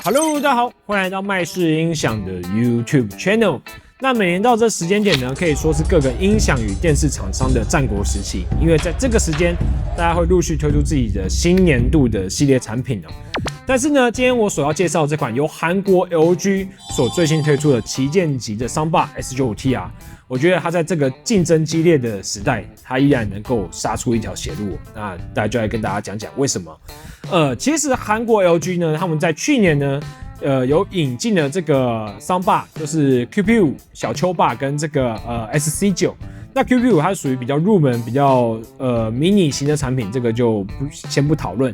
Hello， 大家好，欢迎来到麦氏音响的 YouTube Channel。那每年到这时间点呢，可以说是各个音响与电视厂商的战国时期，因为在这个时间，大家会陆续推出自己的新年度的系列产品哦。但是呢，今天我所要介绍这款由韩国 LG 所最新推出的旗舰级的桑巴 S95TR， 我觉得它在这个竞争激烈的时代，它依然能够杀出一条血路。那大家就来跟大家讲讲为什么。其实韩国 LG 呢，他们在去年呢，有引进了这个桑巴，就是 QP5 小丘霸跟这个SC9。那 QP5 它属于比较入门、比较迷你型的产品，这个就先不讨论。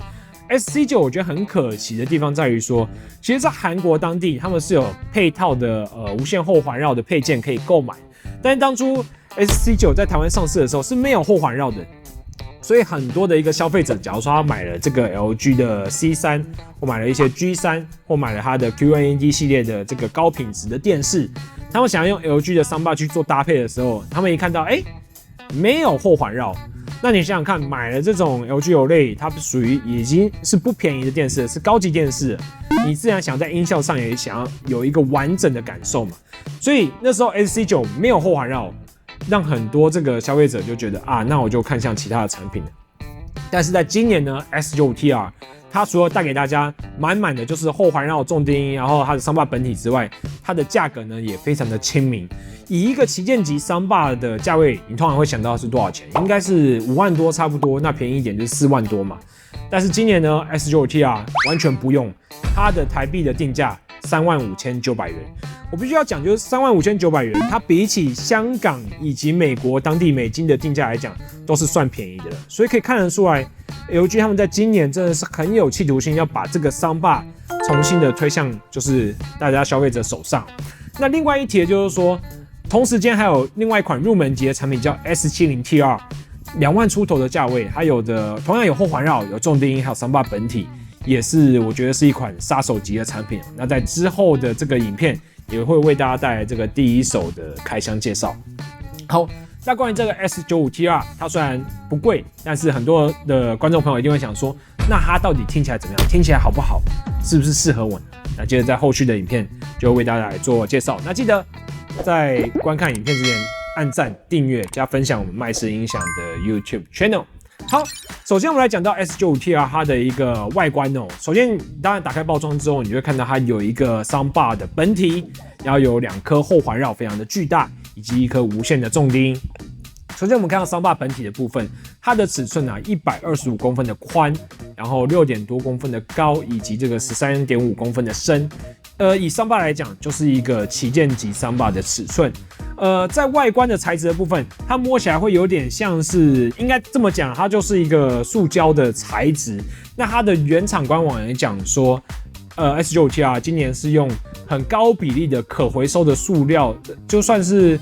SC9 我觉得很可惜的地方在于说，其实在韩国当地他们是有配套的无线后环绕的配件可以购买，但是当初 SC9 在台湾上市的时候是没有后环绕的，所以很多的一个消费者，假如说他买了这个 LG 的 C3， 或买了一些 G3， 或买了他的 QNED 系列的这个高品质的电视，他们想要用 LG 的桑巴去做搭配的时候，他们一看到没有后环绕。那你想想看，买了这种 LG OLED， 它属于已经是不便宜的电视，是高级电视了，你自然想在音效上也想要有一个完整的感受嘛。所以那时候 SC9 没有后环绕，让很多这个消费者就觉得那我就看向其他的产品了。但是在今年呢 ，S95TR 它除了带给大家满满的就是后环绕重低音，然后它的桑巴本体之外，它的价格呢也非常的亲民。以一个旗舰级桑巴的价位，你通常会想到是多少钱？应该是5万多差不多，那便宜一点就是4万多嘛。但是今年呢 ，S95TR 完全不用，它的台币的定价35900元。我必须要讲，就是35900元，它比起香港以及美国当地美金的定价来讲，都是算便宜的了。所以可以看得出来 ，LG 他们在今年真的是很有企图心，要把这个桑巴重新的推向就是大家消费者手上。那另外一提的就是说，同时间还有另外一款入门级的产品叫 S70TR，2万出头的价位，它有的同样有后环绕、有重低音，还有桑巴本体，也是我觉得是一款杀手级的产品。那在之后的这个影片也会为大家带来这个第一手的开箱介绍。好，那关于这个 S95TR， 它虽然不贵，但是很多的观众朋友一定会想说，那它到底听起来怎么样？听起来好不好？是不是适合我呢？那接着在后续的影片就会为大家来做介绍。那记得在观看影片之前，按赞、订阅、加分享我们麦氏音响的 YouTube Channel。好，首先我们来讲到 S95TR 它的一个外观哦。首先，当然打开包装之后，你就会看到它有一个桑巴的本体，然后有2颗后环绕，非常的巨大，以及1颗无线的重低音。首先我们看到桑巴本体的部分，它的尺寸125公分的宽，然后6点多公分的高，以及这个13.5公分的深。以桑巴来讲，就是一个旗舰级桑巴的尺寸。在外观的材质的部分，它摸起来会有点像是，应该这么讲，它就是一个塑胶的材质。那它的原厂官网也讲说，S95TR 今年是用很高比例的可回收的塑料，就算是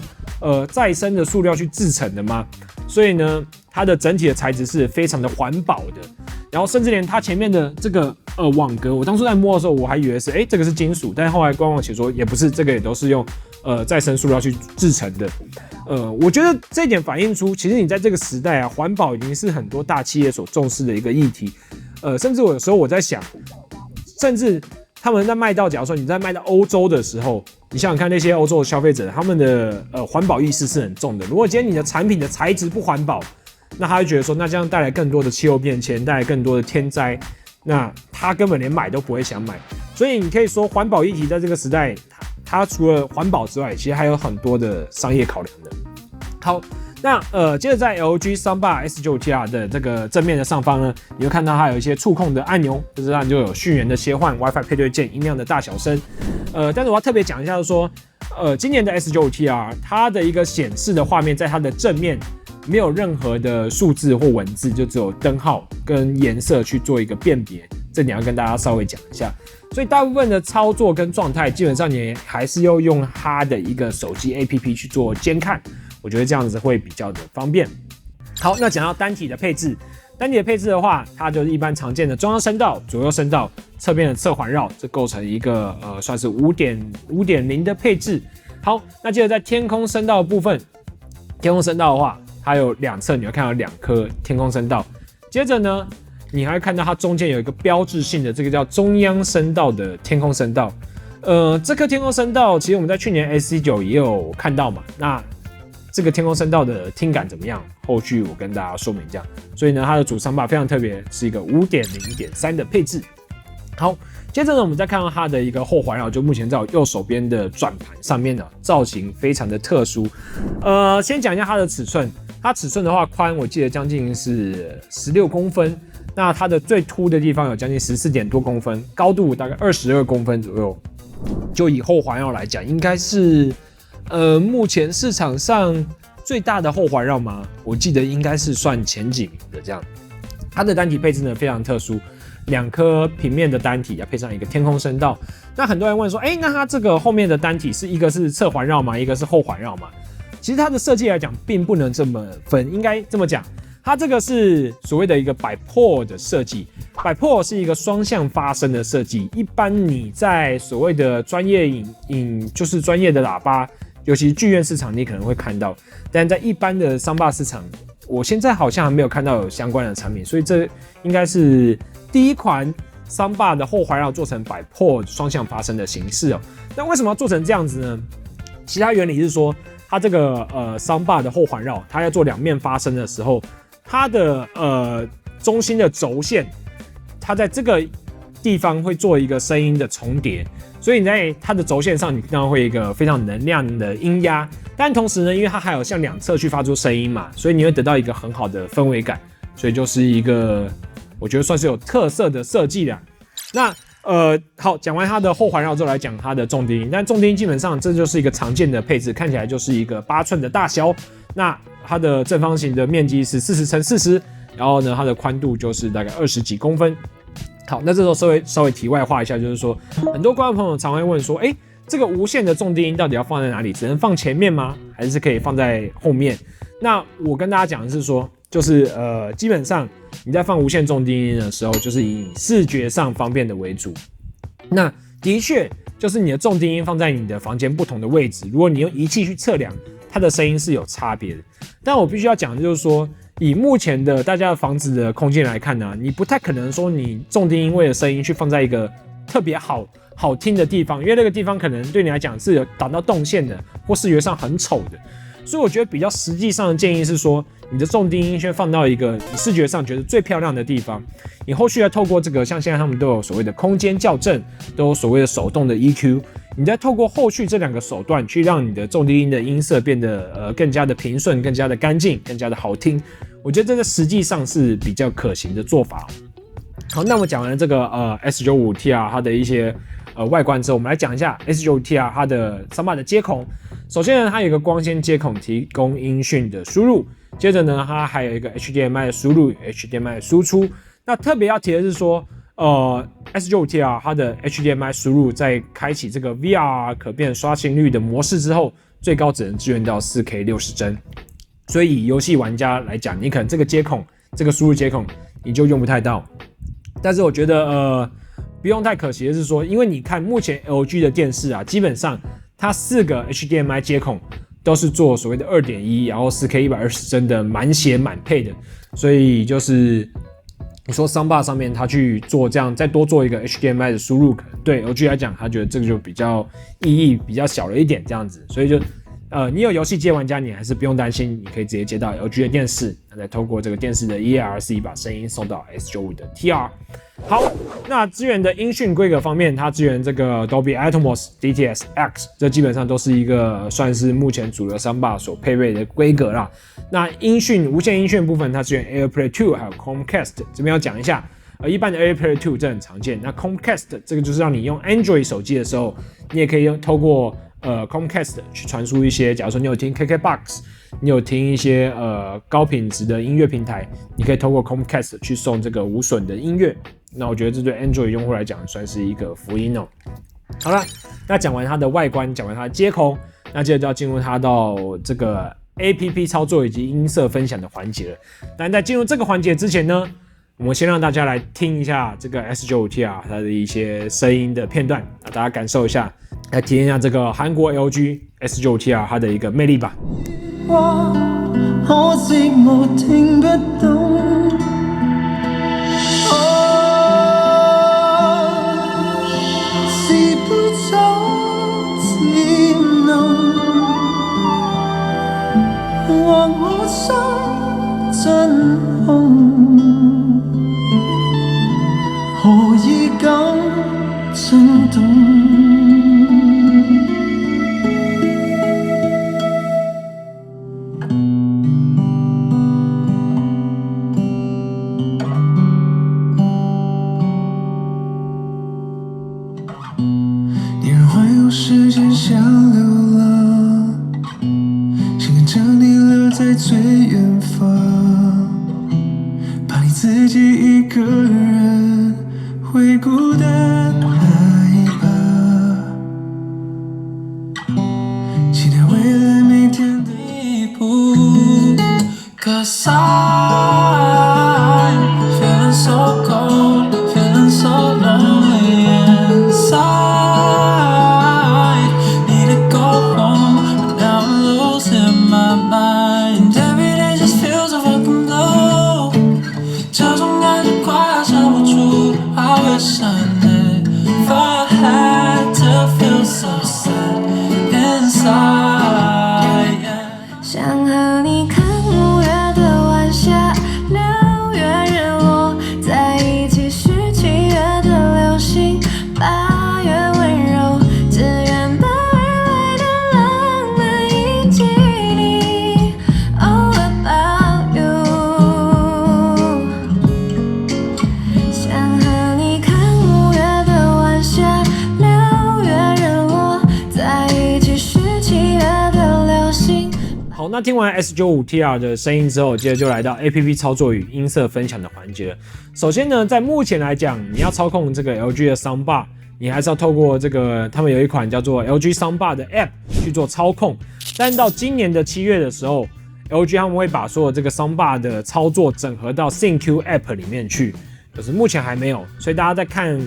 再生的塑料去制成的嘛。所以呢，它的整体的材质是非常的环保的。然后甚至连它前面的这个网格，我当初在摸的时候，我还以为是这个是金属，但是后来官网写说也不是，这个也都是用再生塑料去制成的。我觉得这一点反映出，其实你在这个时代环保已经是很多大企业所重视的一个议题。甚至有时候我在想，甚至他们在卖到，假如说你在卖到欧洲的时候，你想想看那些欧洲的消费者，他们的环保意识是很重的。如果今天你的产品的材质不环保，那他会觉得说，那这样带来更多的气候变迁，带来更多的天灾，那他根本连买都不会想买。所以你可以说，环保议题在这个时代，它除了环保之外，其实还有很多的商业考量的。好，那接着在 LG 桑巴 S95TR 的这个正面的上方呢，你会看到它有一些触控的按钮，就是它就有讯源的切换、WiFi 配对键、音量的大小声。但是我要特别讲一下，就是说，今年的 S95TR 它的一个显示的画面，在它的正面没有任何的数字或文字，就只有灯号跟颜色去做一个辨别。这点要跟大家稍微讲一下。所以大部分的操作跟状态，基本上你还是要用它的一个手机 APP 去做监看。我觉得这样子会比较的方便。好，那讲到单体的配置，单体的配置的话，它就是一般常见的中央声道、左右声道、侧边的侧环绕，这构成一个算是5.0的配置。好，那接着在天空声道的部分，天空声道的话，它有2侧你会看到2颗天空声道。接着呢，你还会看到它中间有一个标志性的这个叫中央声道的天空声道。这颗天空声道其实我们在去年 SC9 也有看到嘛，那这个天空声道的听感怎么样？后续我跟大家说明这样。所以呢，它的主桑巴非常特别，是一个 5.0.3 的配置。好，接着呢，我们再看到它的一个后环绕，就目前在我右手边的转盘上面呢，造型非常的特殊。先讲一下它的尺寸，它尺寸的话，宽我记得将近是16公分，那它的最凸的地方有将近14点多公分，高度大概22公分左右。就以后环绕来讲，应该是目前市场上最大的后环绕吗？我记得应该是算前几名的这样。它的单体配置呢非常特殊，2颗平面的单体，要配上一个天空声道。那很多人问说，那它这个后面的单体是一个是侧环绕吗？一个是后环绕吗？其实它的设计来讲，并不能这么分，应该这么讲。它这个是所谓的一个 bipolar 的设计 ，bipolar 是一个双向发声的设计。一般你在所谓的专业就是专业的喇叭，尤其剧院市场，你可能会看到，但在一般的桑巴市场，我现在好像还没有看到有相关的产品，所以这应该是第一款桑巴的后环绕做成bipolar双向发声的形式哦。那为什么要做成这样子呢？其他原理是说，它这个桑巴的后环绕，它要做2面发声的时候，它的中心的轴线，它在这个地方会做一个声音的重叠，所以你在它的轴线上，你当然会有一个非常能量的音压，但同时呢，因为它还有向2侧去发出声音嘛，所以你会得到一个很好的氛围感，所以就是一个我觉得算是有特色的设计啦。那好，讲完它的后环绕之后，来讲它的重低音。但重低音基本上这就是一个常见的配置，看起来就是一个8寸的大小。那它的正方形的面积是40×40，然后呢，它的宽度就是大概20几公分。好，那这时候稍微题外话一下，就是说，很多观众朋友常会问说，这个无线的重低音到底要放在哪里？只能放前面吗？还是可以放在后面？那我跟大家讲的是说，就是基本上你在放无线重低音的时候，就是以视觉上方便的为主。那的确就是你的重低音放在你的房间不同的位置，如果你用仪器去测量，它的声音是有差别的。但我必须要讲的就是说，以目前的大家的房子的空间来看呢，你不太可能说你重低音位的声音去放在一个特别好听的地方，因为那个地方可能对你来讲是有挡到动线的，或视觉上很丑的。所以我觉得比较实际上的建议是说，你的重低音先放到一个你视觉上觉得最漂亮的地方，你后续要透过这个，像现在他们都有所谓的空间校正，都有所谓的手动的 EQ， 你再透过后续这2个手段去让你的重低音的音色变得更加的平顺、更加的干净、更加的好听。我觉得这个实际上是比较可行的做法。好，那我们讲完了这个S95TR 它的一些外观之后，我们来讲一下 S95TR 它的桑巴的接孔。首先呢，它有一个光纤接孔提供音讯的输入，接着呢，它还有一个 HDMI 的输入与 HDMI 的输出。那特别要提的是说，S95TR 它的 HDMI 输入在开启这个 VR 可变刷新率的模式之后，最高只能支援到 4K 60帧。所以以游戏玩家来讲，你可能这个接孔，这个输入接孔你就用不太到。但是我觉得不用太可惜的是说，因为你看目前 LG 的电视啊，基本上它4个 HDMI 接孔都是做所谓的 2.1， 然后 4K 120帧的满血满配的，所以就是你说桑巴上面它去做这样，再多做一个 HDMI 的输入，可能对 LG 来讲，他觉得这个就比较意义比较小了一点这样子，所以就你有游戏接玩家，你还是不用担心，你可以直接接到 LG 的电视，再透过这个电视的 EARC 把声音送到 S95 的 TR。好，那支援的音讯规格方面，它支援这个 Dolby Atmos DTS-X， 这基本上都是一个算是目前主流桑巴所配备的规格啦。那音讯无线音讯部分，它支援 AirPlay 2还有 Chromecast， 这边要讲一下。一般的 AirPlay 2这很常见，那 Chromecast 这个就是让你用 Android 手机的时候，你也可以透过Chromecast 去传输一些，假如说你有听 KKBOX， 你有听一些高品质的音乐平台，你可以透过 Chromecast 去送这个无损的音乐。那我觉得这对 Android 用户来讲算是一个福音哦。好了，那讲完它的外观，讲完它的接孔，那接着就要进入它到这个 APP 操作以及音色分享的环节了。但在进入这个环节之前呢，我们先让大家来听一下这个 S95TR 它的一些声音的片段，让大家感受一下，来体验一下这个韩国 LG S95TR 它的一个魅力吧。可惜我聽不懂，往我心真空，何以敢震動？年环游时间像流浪，想跟着你留在最远方，怕你自己一个人会孤单害怕，期待未来每天的一步。Cause I'm feeling so cold, feeling so lonely inside. Need to go home, but now I'm losing my mind. Every day just feels a fucking blow. 这种感觉快要想不出 I wish I never had to feel so sad inside. 想和你看5月的晚霞，6月日落，在一起是7月的流星，8月温柔，只愿把未来的浪漫以及你 All about you。想和你看5月的晚霞，6月日落，在一起是7月的流星。好，那听完 S95TR 的声音之后，接着就来到 APP 操作与音色分享的环节了。首先呢，在目前来讲，你要操控这个 LG 的 Soundbar， 你还是要透过这个他们有一款叫做 LG Soundbar 的 App 去做操控。但到今年的7月的时候 ，LG 他们会把所有这个 Soundbar 的操作整合到 ThinQ App 里面去，就是目前还没有。所以大家在看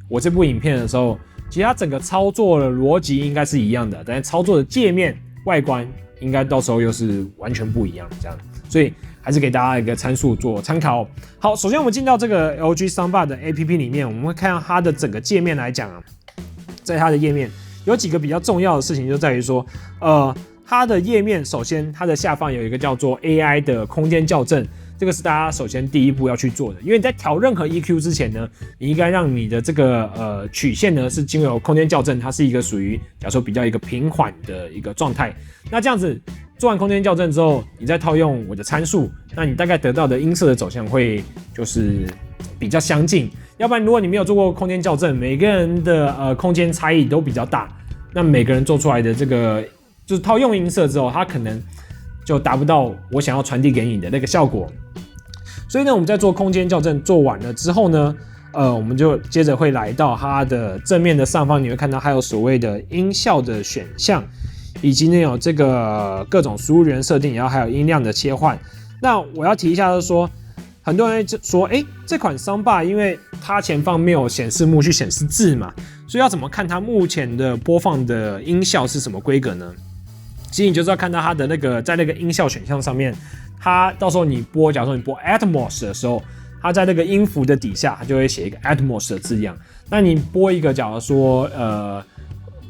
我这部影片的时候，其实它整个操作的逻辑应该是一样的，但是操作的界面外观应该到时候又是完全不一样这样，所以还是给大家一个参数做参考。好，首先我们进到这个 LG Soundbar 的 APP 里面，我们会看到它的整个界面来讲啊，在它的页面有几个比较重要的事情，就在于说，它的页面首先它的下方有一个叫做 AI 的空间校正。这个是大家首先第一步要去做的，因为你在调任何 EQ 之前呢，你应该让你的这个曲线呢是经由空间校正，它是一个属于假如说比较一个平缓的一个状态。那这样子做完空间校正之后，你再套用我的参数，那你大概得到的音色的走向会就是比较相近。要不然如果你没有做过空间校正，每个人的空间差异都比较大，那每个人做出来的这个就是套用音色之后，它可能就达不到我想要传递给你的那个效果。所以呢，我们在做空间校正做完了之后呢，我们就接着会来到它的正面的上方，你会看到还有所谓的音效的选项，以及呢有这个各种输入源设定，然后还有音量的切换。那我要提一下，就是说，很多人说，这款 Soundbar 因为它前方没有显示幕去显示字嘛，所以要怎么看它目前的播放的音效是什么规格呢？其实你就是要看到它的那个在那个音效选项上面，它到时候你播，假如说你播 Atmos 的时候，它在那个音符的底下，它就会写一个 Atmos 的字样。那你播一个假如说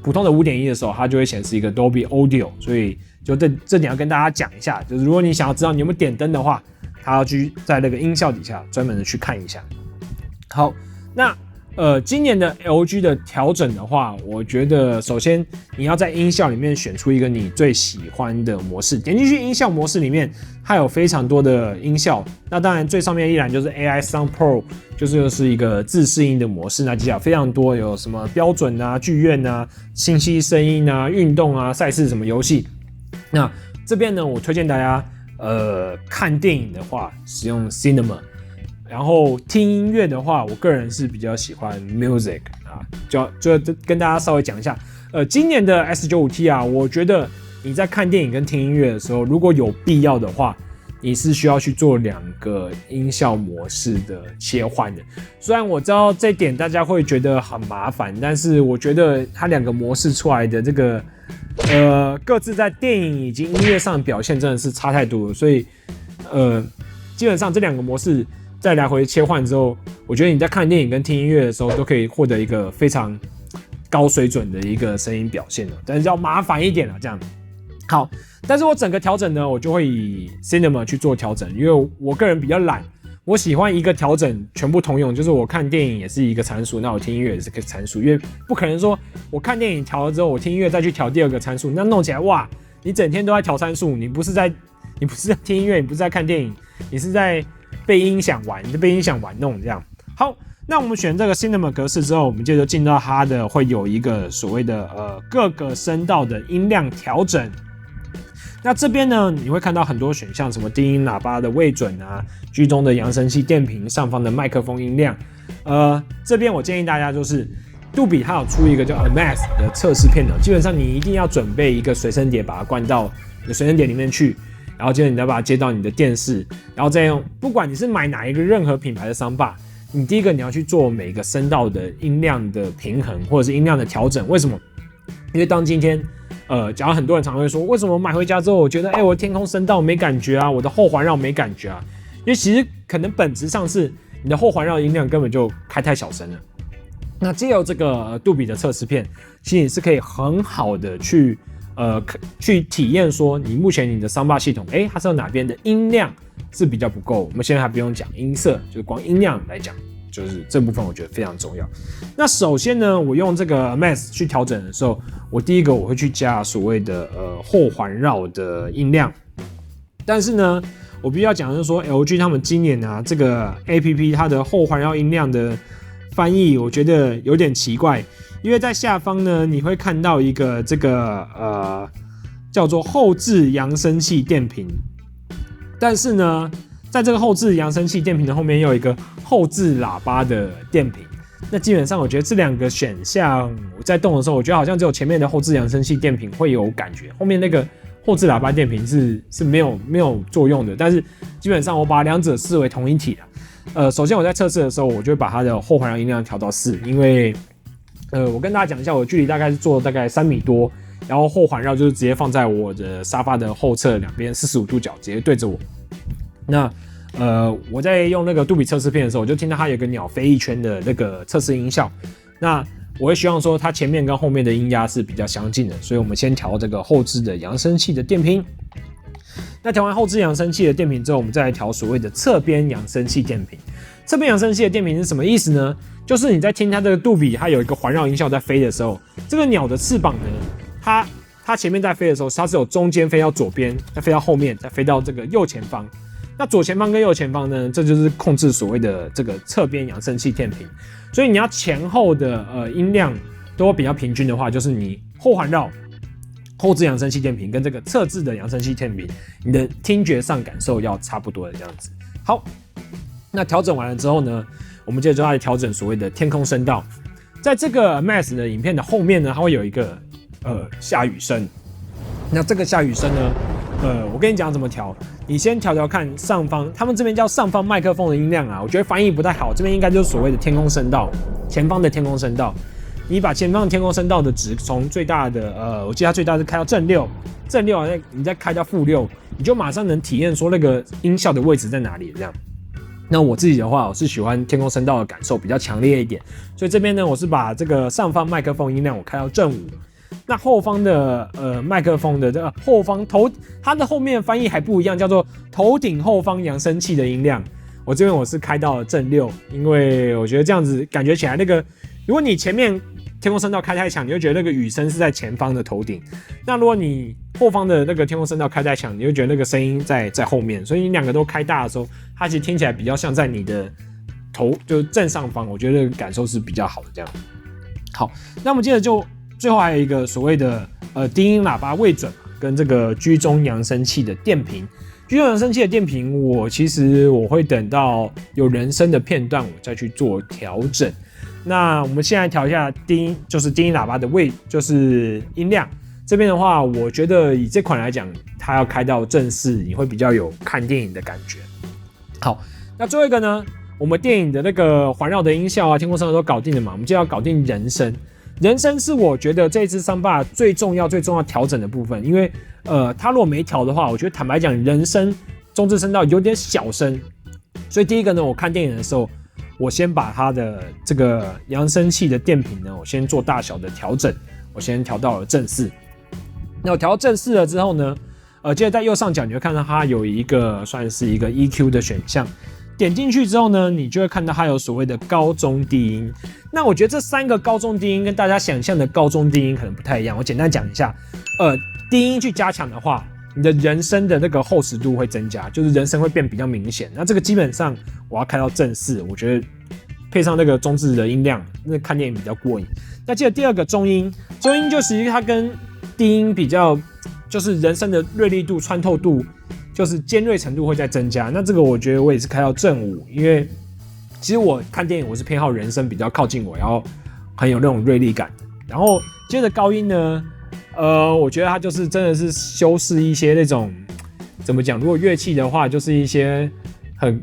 普通的 5.1 的时候，它就会显示一个 Dolby Audio。所以就这点要跟大家讲一下，就是如果你想要知道你有没有点灯的话，它要去在那个音效底下专门的去看一下。好，那今年的 LG 的调整的话，我觉得首先你要在音效里面选出一个你最喜欢的模式，点进去音效模式里面，它有非常多的音效。那当然最上面一栏就是 AI Sound Pro， 就是一个自适应的模式。那接下来非常多，有什么标准啊、剧院啊、清晰声音啊、运动啊、赛事什么游戏。那这边呢，我推荐大家看电影的话使用 Cinema。然后听音乐的话，我个人是比较喜欢 Music 啊，就跟大家稍微讲一下。今年的 S95T 啊，我觉得你在看电影跟听音乐的时候，如果有必要的话，你是需要去做2个音效模式的切换的。虽然我知道这点大家会觉得很麻烦，但是我觉得它2个模式出来的这个各自在电影以及音乐上的表现真的是差太多了，所以基本上这2个模式在来回切换之后，我觉得你在看电影跟听音乐的时候都可以获得一个非常高水准的一个声音表现了，但是要麻烦一点了这样。好，但是我整个调整呢，我就会以 Cinema 去做调整，因为我个人比较懒，我喜欢一个调整全部通用，就是我看电影也是一个参数，那我听音乐也是个参数，因为不可能说我看电影调了之后，我听音乐再去调第二个参数，那弄起来哇，你整天都在调参数，你不是在听音乐，你不是在看电影，你是在被音响玩，你是被音响玩弄这样。好，那我们选这个 Cinema 格式之后，我们接着进到它的会有一个所谓的各个声道的音量调整。那这边呢，你会看到很多选项，什么低音喇叭的位准啊，居中的扬声器电平，上方的麦克风音量。这边我建议大家就是杜比它有出一个叫 Amax 的测试片的，基本上你一定要准备一个随身碟，把它灌到你的随身碟里面去，然后接着你再把它接到你的电视，然后再用，不管你是买哪一个任何品牌的soundbar，你第一个你要去做每个声道的音量的平衡或者是音量的调整。为什么？因为当今天假如很多人常会说，为什么买回家之后我觉得我天空声道没感觉啊，我的后环绕没感觉啊？因为其实可能本质上是你的后环绕音量根本就开太小声了。那藉由这个杜比的测试片，其实你是可以很好的去体验说你目前你的soundbar系统，它是有哪边的音量是比较不够。我们现在还不用讲音色，就是光音量来讲，就是这部分我觉得非常重要。那首先呢，我用这个 Amax 去调整的时候，我第一个我会去加所谓的后环绕的音量。但是呢，我必须要讲的是说 LG 他们今年啊这个 APP 它的后环绕音量的翻译，我觉得有点奇怪，因为在下方呢你会看到一个这个叫做后置扬声器电平，但是呢，在这个后置扬声器电平的后面又有一个后置喇叭的电平。那基本上我觉得这两个选项我在动的时候，我觉得好像只有前面的后置扬声器电平会有感觉，后面那个后置喇叭电平是没有作用的。但是基本上我把两者视为同一体了。首先我在测试的时候，我就会把它的后环绕音量调到4，因为我跟大家讲一下，我的距离大概是做大概3米多，然后后环绕就是直接放在我的沙发的后侧两边45度角，直接对着我。那我在用那个杜比测试片的时候，我就听到它有个鸟飞一圈的那个测试音效。那我会希望说它前面跟后面的音压是比较相近的，所以我们先调这个后置的扬声器的电平。那调完后置扬声器的电平之后，我们再来调所谓的侧边扬声器电平。侧边扬声器的电平是什么意思呢？就是你在听它这个杜比，它有一个环绕音效在飞的时候，这个鸟的翅膀呢，它前面在飞的时候，它是有中间飞到左边，再飞到后面，再飞到这个右前方。那左前方跟右前方呢，这就是控制所谓的这个侧边扬声器电平。所以你要前后的音量都比较平均的话，就是你后环绕、后置扬声器电平跟这个侧置的扬声器电平，你的听觉上感受要差不多的这样子。好，那调整完了之后呢，我们接着就来调整所谓的天空声道。在这个 Max 的影片的后面呢，它会有一个下雨声。那这个下雨声呢，我跟你讲怎么调。你先调看上方，他们这边叫上方麦克风的音量啊，我觉得翻译不太好，这边应该就是所谓的天空声道，前方的天空声道。你把前方的天空声道的值从最大的我记得它最大是开到正6，你再开到-6，你就马上能体验说那个音效的位置在哪里这样。那我自己的话，我是喜欢天空声道的感受比较强烈一点，所以这边呢，我是把这个上方麦克风音量我开到正5。那后方的麦克风的这个后方它的后面翻译还不一样，叫做头顶后方扬声器的音量。我这边我是开到了正6，因为我觉得这样子感觉起来那个，如果你前面天空声道开太强，你会觉得那个雨声是在前方的头顶；那如果你后方的那个天空声道开太强，你会觉得那个声音在后面。所以你两个都开大的时候，它其实听起来比较像在你的头就是正上方，我觉得感受是比较好的这样。好，那我们接着就最后还有一个所谓的低音喇叭位准跟这个居中扬声器的电平。居中扬声器的电平，我会等到有人声的片段我再去做调整。那我们现在调一下低音喇叭的就是音量。这边的话，我觉得以这款来讲，它要开到正4，你会比较有看电影的感觉。好，那最后一个呢，我们电影的那个环绕的音效啊、天空声都搞定了嘛，我们就要搞定人声。人声是我觉得这支soundbar最重要调整的部分，因为它如果没调的话，我觉得坦白讲，人声中置声道有点小声。所以第一个呢，我看电影的时候，我先把它的这个扬声器的电平呢，我先做大小的调整，我先调到了正4。那我调到正4了之后呢，接着在右上角你会看到它有一个算是一个 EQ 的选项，点进去之后呢，你就会看到它有所谓的高中低音。那我觉得这3个高中低音跟大家想象的高中低音可能不太一样，我简单讲一下。低音去加强的话，你的人声的那个厚实度会增加，就是人声会变比较明显。那这个基本上我要开到正4，我觉得配上那个中置的音量，那看电影比较过瘾。那接着第2个中音就是它跟低音比较，就是人声的锐利度、穿透度，就是尖锐程度会再增加。那这个我觉得我也是开到正5，因为其实我看电影我是偏好人声比较靠近我，然后很有那种锐利感。然后接着高音呢，我觉得它就是真的是修饰一些那种怎么讲？如果乐器的话，就是一些很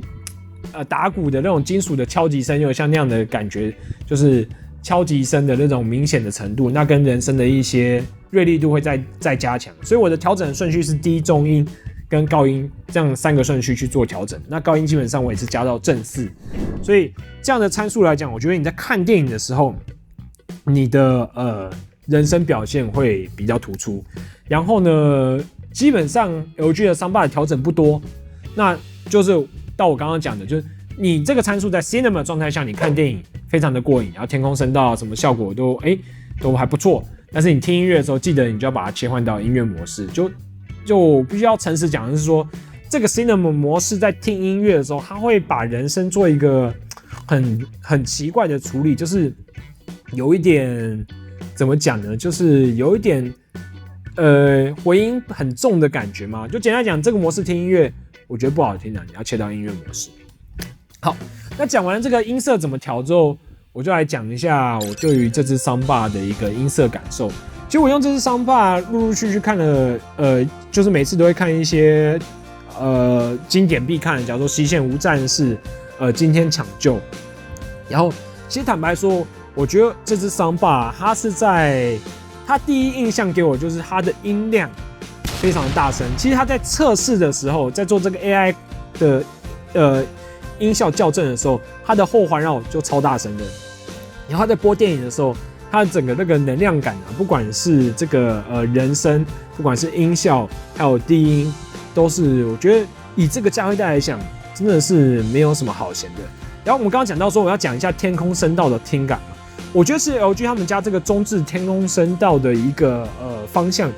打鼓的那种金属的敲击声，有像那样的感觉，就是敲击声的那种明显的程度，那跟人声的一些锐利度会再加强。所以我的调整的顺序是低中音跟高音这样3个顺序去做调整。那高音基本上我也是加到正4，所以这样的参数来讲，我觉得你在看电影的时候，你的人声表现会比较突出。然后呢，基本上 LG 的Soundbar 的调整不多，那就是到我刚刚讲的，就是你这个参数在 Cinema 状态下，你看电影非常的过瘾，然后天空声道什么效果都还不错。但是你听音乐的时候，记得你就要把它切换到音乐模式。就必须要诚实讲的是说，这个 Cinema 模式在听音乐的时候，它会把人声做一个很奇怪的处理，就是有一点怎么讲呢？就是有一点回音很重的感觉嘛。就简单讲，这个模式听音乐，我觉得不好听的，你要切到音乐模式。好，那讲完这个音色怎么调之后，我就来讲一下我对于这支 Soundbar 的一个音色感受。其实我用这支 Soundbar 陆陆续续看了，就是每次都会看一些经典必看的，假如说《西线无战事》，今天抢救。然后，其实坦白说，我觉得这支 Soundbar 它第一印象给我就是它的音量非常大声。其实它在测试的时候，在做这个 AI 的音效校正的时候，它的后环绕就超大声的。然后它在播电影的时候，它的整个那个能量感不管是这个人声，不管是音效，还有低音，都是我觉得以这个价位带来讲，真的是没有什么好嫌的。然后我们刚刚讲到说，我要讲一下天空声道的听感嘛，我觉得是 LG 他们家这个中置天空声道的一个方向，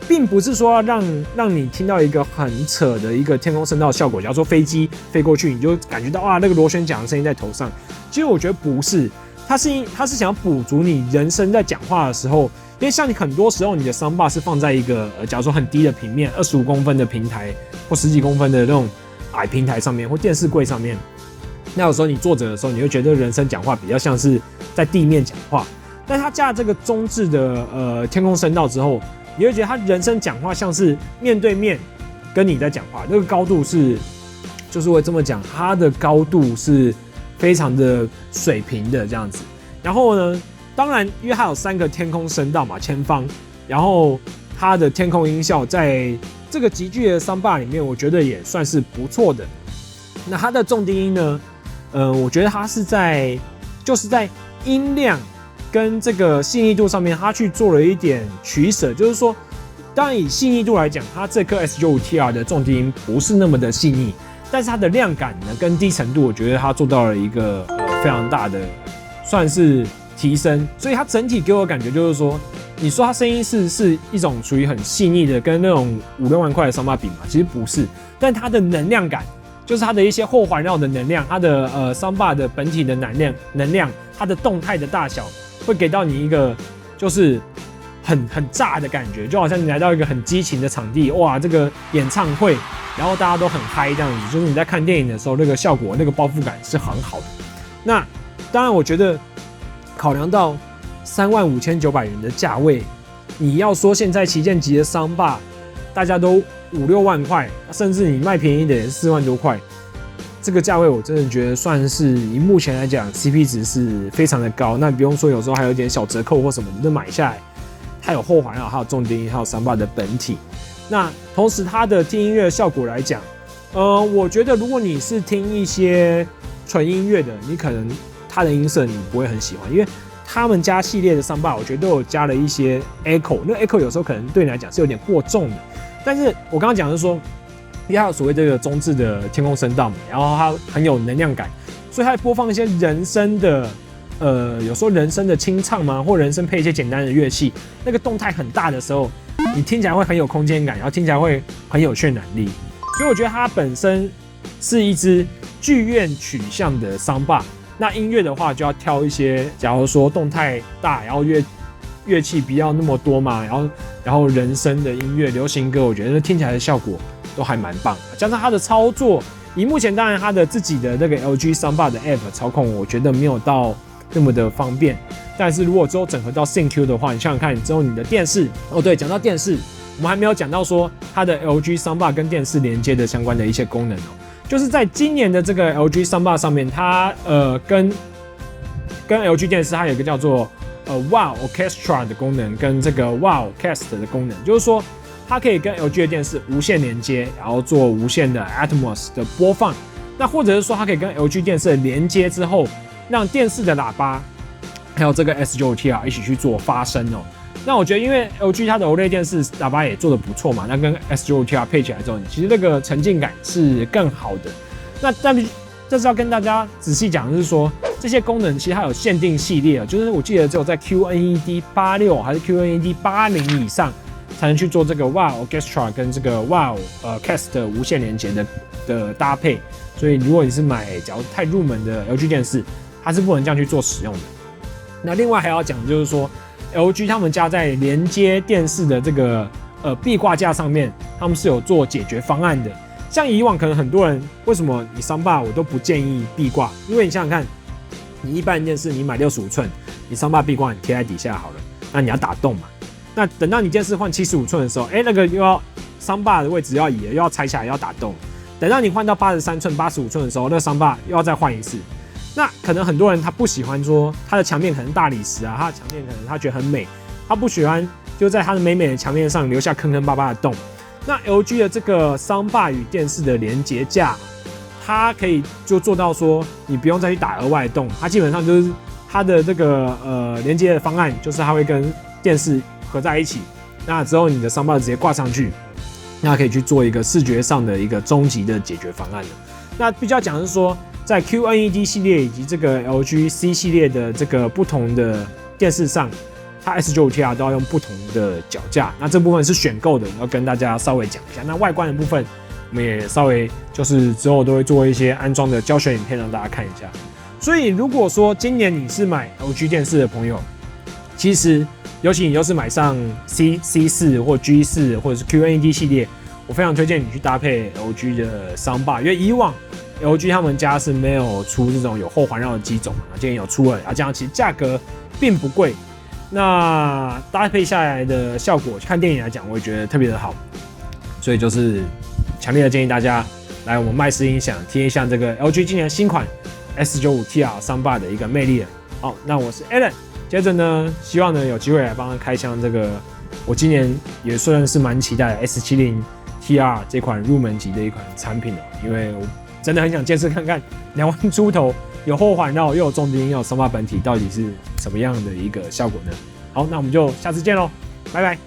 并不是说要让你听到一个很扯的一个天空声道效果，假如说飞机飞过去，你就感觉到那个螺旋桨的声音在头上。其实我觉得不是。它是想要补足你人声在讲话的时候，因为像你很多时候你的 soundbar 是放在一个假如说很低的平面，25公分的平台或10几公分的那种矮平台上面，或电视柜上面，那有时候你坐着的时候，你会觉得人声讲话比较像是在地面讲话。但它加了这个中置的天空声道之后，你会觉得它人声讲话像是面对面跟你在讲话，那个高度是，就是会这么讲，它的高度是非常的水平的这样子。然后呢，当然因为它有3个天空声道嘛，前方，然后它的天空音效在这个极具的soundbar里面，我觉得也算是不错的。那它的重低音呢，我觉得它是就是在音量跟这个细腻度上面，它去做了一点取舍，就是说，当然以细腻度来讲，它这颗 S95TR 的重低音不是那么的细腻。但是它的量感呢，跟低沉度，我觉得它做到了一个非常大的算是提升，所以它整体给我的感觉就是说，你说它声音是一种属于很细腻的，跟那种5、6万块的soundbar比嘛，其实不是，但它的能量感，就是它的一些后环绕的能量，它的soundbar的本体的能量，它的动态的大小，会给到你一个就是很炸的感觉，就好像你来到一个很激情的场地，哇，这个演唱会。然后大家都很嗨，这样子，就是你在看电影的时候，那个效果、那个包覆感是很好的。那当然，我觉得考量到35900元的价位，你要说现在旗舰级的soundbar，大家都5、6万块，甚至你卖便宜的也是4万多块，这个价位我真的觉得算是以目前来讲 CP 值是非常的高。那不用说，有时候还有一点小折扣或什么，你就买下来，它有后环绕，还有重低音，还有soundbar的本体。那同时，它的听音乐效果来讲，我觉得如果你是听一些纯音乐的，你可能它的音色你不会很喜欢，因为他们家系列的soundbar，我觉得都有加了一些 echo， 那 echo 有时候可能对你来讲是有点过重的。但是我刚刚讲的是说，因为它有所谓这个中置的天空声道嘛，然后它很有能量感，所以它会播放一些人声的，有时候人声的清唱嘛，或人声配一些简单的乐器，那个动态很大的时候，你听起来会很有空间感，然后听起来会很有渲染力。所以我觉得它本身是一支剧院取向的桑巴。那音乐的话，就要挑一些，假如说动态大，然后乐器不要那么多嘛，然后人声的音乐、流行歌，我觉得听起来的效果都还蛮棒的。加上它的操作，以目前当然它的自己的那个 LG Soundbar 的 App 操控，我觉得没有到那么的方便。但是如果之后整合到 ThinQ 的话，你想想看，之后你的电视，哦对，讲到电视，我们还没有讲到说它的 LG Soundbar 跟电视连接的相关的一些功能哦。就是在今年的这个 LG Soundbar 上面，它跟 LG 电视它有一个叫做Wow Orchestra 的功能，跟这个 Wow Cast 的功能，就是说它可以跟 LG 的电视无线连接，然后做无线的 Atmos 的播放。那或者是说它可以跟 LG 电视连接之后，让电视的喇叭还有这个 S95TR 一起去做发声哦。那我觉得，因为 LG 它的 OLED 电视喇叭也做得不错嘛，那跟 S95TR 配起来之后，其实那个沉浸感是更好的。那这是要跟大家仔细讲，就是说这些功能其实它有限定系列，就是我记得只有在 QNED 86还是 QNED 80以上才能去做这个 Wow Orchestra 跟这个 Wow Cast 的无线连接的搭配。所以如果你是买假如太入门的 LG 电视，它是不能这样去做使用的。那另外还要讲的就是说， LG 他们家在连接电视的这个壁挂架上面，他们是有做解决方案的。像以往可能很多人为什么你Soundbar我都不建议壁挂，因为你想想看，你一般电视你买65寸，你Soundbar壁挂你贴在底下好了，那你要打洞嘛。那等到你电视换75寸的时候，那个又要Soundbar的位置要移了，又要拆下来要打洞。等到你换到83寸、85寸的时候，那个Soundbar又要再换一次。那可能很多人他不喜欢说他的墙面可能大理石啊，他的墙面可能他觉得很美，他不喜欢就在他的美美的墙面上留下坑坑巴巴的洞。那 LG 的这个Soundbar与电视的连接架，它可以就做到说你不用再去打额外的洞，它基本上就是它的这个连接的方案，就是它会跟电视合在一起。那之后你的Soundbar直接挂上去，那可以去做一个视觉上的一个终极的解决方案了。那比较讲的是说，在 QNED 系列以及这个 LG C 系列的这个不同的电视上，它 S95TR 都要用不同的脚架。那这部分是选购的，要跟大家稍微讲一下。那外观的部分，我们也稍微就是之后都会做一些安装的教学影片让大家看一下。所以如果说今年你是买 LG 电视的朋友，其实尤其你又是买上 C4 或 G4 或者是 QNED 系列，我非常推荐你去搭配 LG 的Soundbar，因为以往 LG 他们家是没有出这种有后环绕的机种嘛，今年有出了，这样其实价格并不贵。那搭配下来的效果，看电影来讲，我也觉得特别的好，所以就是强烈的建议大家来我们麦斯音响体验一下这个 LG 今年新款 S95TR Soundbar 的一个魅力了。好，那我是 Alan， 接着呢，希望呢有机会来帮他开箱这个我今年也算是蛮期待的 S70TR 这款入门级的一款产品了，因为我真的很想见识看看2万出头有后环绕又有重低音又有Soundbar本体到底是什么样的一个效果呢？好，那我们就下次见喽，拜拜。